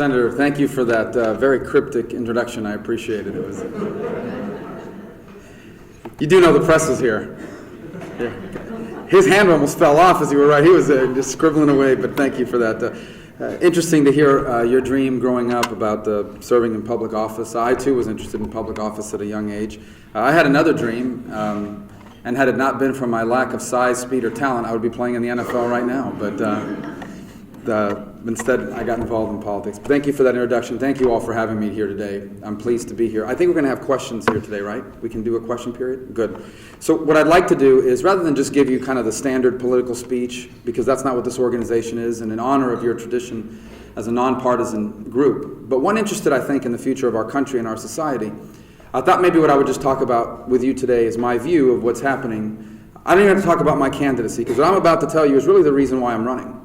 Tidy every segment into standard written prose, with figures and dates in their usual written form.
Senator, thank you for that very cryptic introduction. I appreciate it. You do know the press is here. Yeah. His hand almost fell off as you were right. He was just scribbling away, but thank you for that. Interesting to hear your dream growing up about serving in public office. I, too, was interested in public office at a young age. I had another dream, and had it not been for my lack of size, speed, or talent, I would be playing in the NFL right now. But instead, I got involved in politics. But thank you for that introduction. Thank you all for having me here today. I'm pleased to be here. I think we're going to have questions here today, right? We can do a question period? Good. So what I'd like to do is, rather than just give you kind of the standard political speech, because that's not what this organization is, and in honor of your tradition as a nonpartisan group, but one interested, I think, in the future of our country and our society, I thought maybe what I would just talk about with you today is my view of what's happening. I don't even have to talk about my candidacy, because what I'm about to tell you is really the reason why I'm running.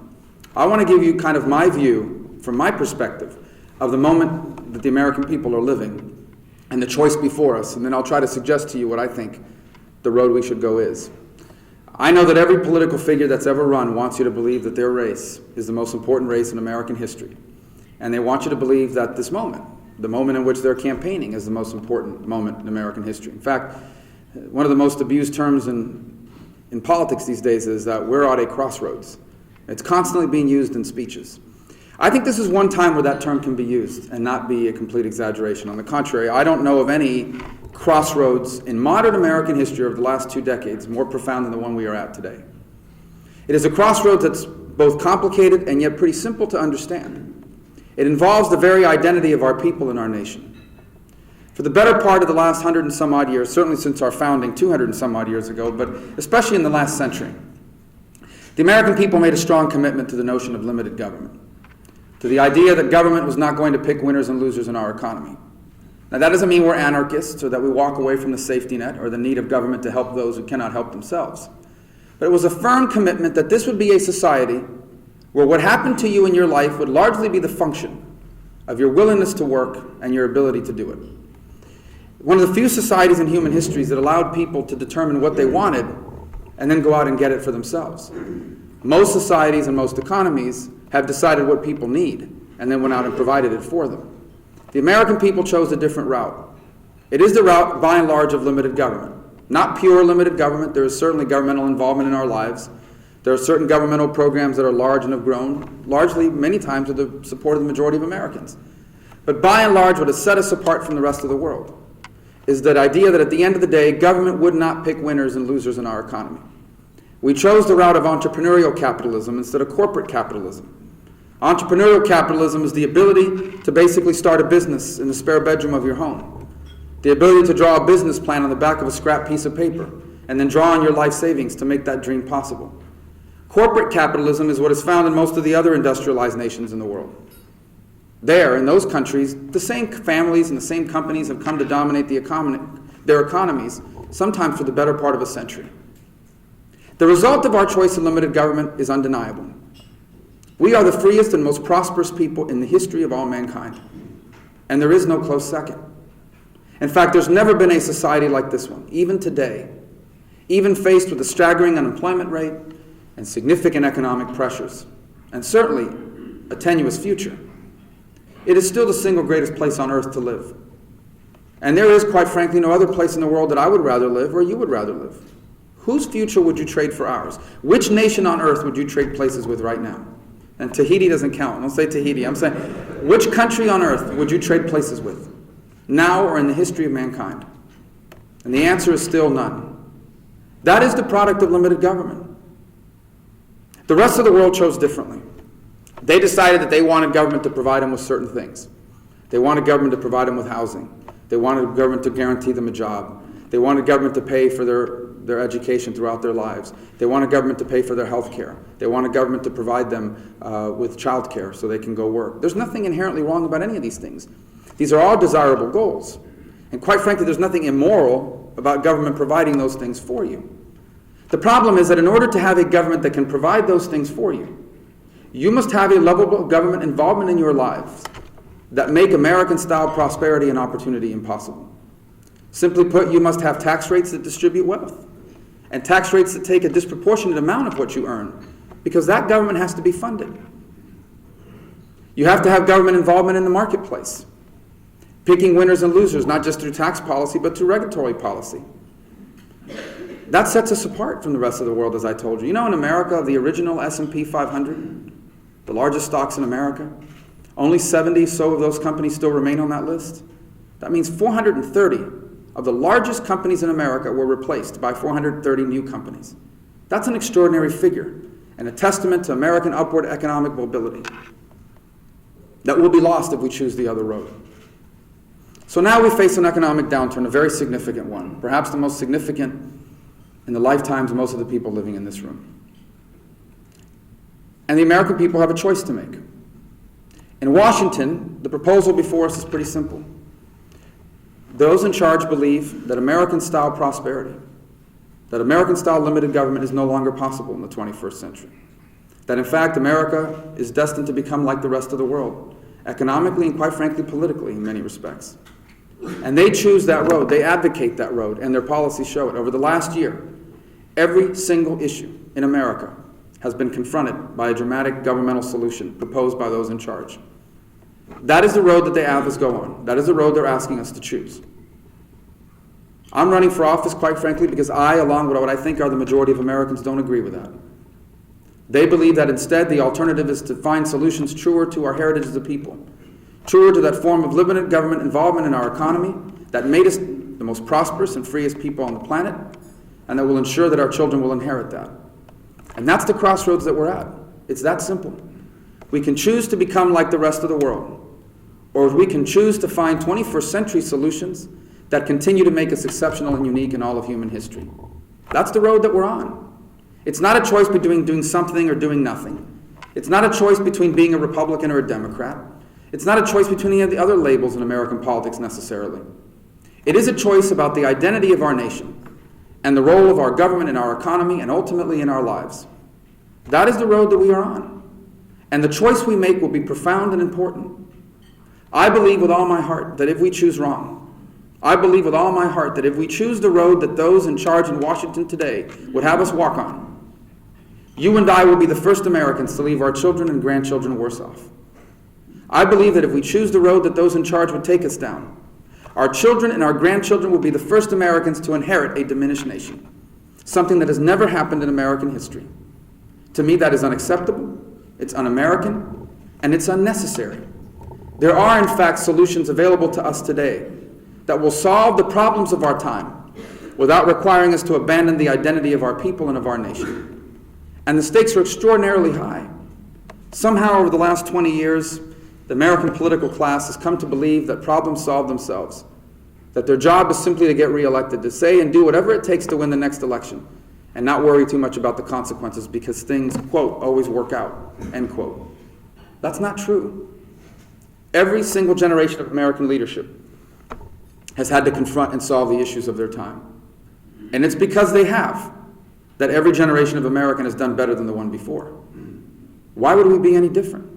I want to give you kind of my view, from my perspective, of the moment that the American people are living and the choice before us, and then I'll try to suggest to you what I think the road we should go is. I know that every political figure that's ever run wants you to believe that their race is the most important race in American history, and they want you to believe that this moment, the moment in which they're campaigning, is the most important moment in American history. In fact, one of the most abused terms in politics these days is that we're at a crossroads. It's constantly being used in speeches. I think this is one time where that term can be used and not be a complete exaggeration. On the contrary, I don't know of any crossroads in modern American history over the last 2 decades more profound than the one we are at today. It is a crossroads that's both complicated and yet pretty simple to understand. It involves the very identity of our people and our nation. For the better part of the last 100 and some odd years, certainly since our founding 200 and some odd years ago, but especially in the last century, the American people made a strong commitment to the notion of limited government, to the idea that government was not going to pick winners and losers in our economy. Now, that doesn't mean we're anarchists or that we walk away from the safety net or the need of government to help those who cannot help themselves. But it was a firm commitment that this would be a society where what happened to you in your life would largely be the function of your willingness to work and your ability to do it. One of the few societies in human history that allowed people to determine what they wanted and then go out and get it for themselves. Most societies and most economies have decided what people need and then went out and provided it for them. The American people chose a different route. It is the route, by and large, of limited government. Not pure limited government. There is certainly governmental involvement in our lives. There are certain governmental programs that are large and have grown, largely, many times, with the support of the majority of Americans. But by and large, what has set us apart from the rest of the world is that idea that at the end of the day, government would not pick winners and losers in our economy. We chose the route of entrepreneurial capitalism instead of corporate capitalism. Entrepreneurial capitalism is the ability to basically start a business in the spare bedroom of your home, the ability to draw a business plan on the back of a scrap piece of paper, and then draw on your life savings to make that dream possible. Corporate capitalism is what is found in most of the other industrialized nations in the world. There, in those countries, the same families and the same companies have come to dominate their economies, sometimes for the better part of a century. The result of our choice of limited government is undeniable. We are the freest and most prosperous people in the history of all mankind, and there is no close second. In fact, there's never been a society like this one, even today, even faced with a staggering unemployment rate and significant economic pressures, and certainly a tenuous future. It is still the single greatest place on earth to live. And there is, quite frankly, no other place in the world that I would rather live or you would rather live. Whose future would you trade for ours? Which nation on earth would you trade places with right now? And Tahiti doesn't count. Don't say Tahiti. I'm saying, which country on earth would you trade places with, now or in the history of mankind? And the answer is still none. That is the product of limited government. The rest of the world chose differently. They decided that they wanted government to provide them with certain things. They wanted government to provide them with housing. They wanted government to guarantee them a job. They wanted government to pay for their education throughout their lives. They wanted government to pay for their health care. They wanted government to provide them with child care so they can go work. There's nothing inherently wrong about any of these things. These are all desirable goals. And quite frankly, there's nothing immoral about government providing those things for you. The problem is that in order to have a government that can provide those things for you, you must have a level of government involvement in your lives that make American-style prosperity and opportunity impossible. Simply put, you must have tax rates that distribute wealth, and tax rates that take a disproportionate amount of what you earn, because that government has to be funded. You have to have government involvement in the marketplace, picking winners and losers, not just through tax policy, but through regulatory policy. That sets us apart from the rest of the world, as I told you. You know, in America, the original S&P 500, the largest stocks in America, only 70 so of those companies still remain on that list. That means 430 of the largest companies in America were replaced by 430 new companies. That's an extraordinary figure and a testament to American upward economic mobility that will be lost if we choose the other road. So now we face an economic downturn, a very significant one, perhaps the most significant in the lifetimes of most of the people living in this room. And the American people have a choice to make. In Washington, the proposal before us is pretty simple. Those in charge believe that American-style prosperity, that American-style limited government is no longer possible in the 21st century. That in fact, America is destined to become like the rest of the world, economically and quite frankly politically in many respects. And they choose that road, they advocate that road, and their policies show it. Over the last year, every single issue in America has been confronted by a dramatic governmental solution proposed by those in charge. That is the road that they have us go on. That is the road they're asking us to choose. I'm running for office, quite frankly, because I, along with what I think are the majority of Americans, don't agree with that. They believe that instead the alternative is to find solutions truer to our heritage as a people, truer to that form of limited government involvement in our economy that made us the most prosperous and freest people on the planet, and that will ensure that our children will inherit that. And that's the crossroads that we're at. It's that simple. We can choose to become like the rest of the world, or we can choose to find 21st century solutions that continue to make us exceptional and unique in all of human history. That's the road that we're on. It's not a choice between doing something or doing nothing. It's not a choice between being a Republican or a Democrat. It's not a choice between any of the other labels in American politics necessarily. It is a choice about the identity of our nation and the role of our government in our economy and ultimately in our lives. That is the road that we are on. And the choice we make will be profound and important. I believe with all my heart that if we choose wrong, I believe with all my heart that if we choose the road that those in charge in Washington today would have us walk on, you and I will be the first Americans to leave our children and grandchildren worse off. I believe that if we choose the road that those in charge would take us down, our children and our grandchildren will be the first Americans to inherit a diminished nation, something that has never happened in American history. To me, that is unacceptable, it's un-American, and it's unnecessary. There are, in fact, solutions available to us today that will solve the problems of our time without requiring us to abandon the identity of our people and of our nation. And the stakes are extraordinarily high. Somehow, over the last 20 years, the American political class has come to believe that problems solve themselves, that their job is simply to get reelected, to say and do whatever it takes to win the next election, and not worry too much about the consequences because things, quote, always work out, end quote. That's not true. Every single generation of American leadership has had to confront and solve the issues of their time. And it's because they have that every generation of American has done better than the one before. Why would we be any different?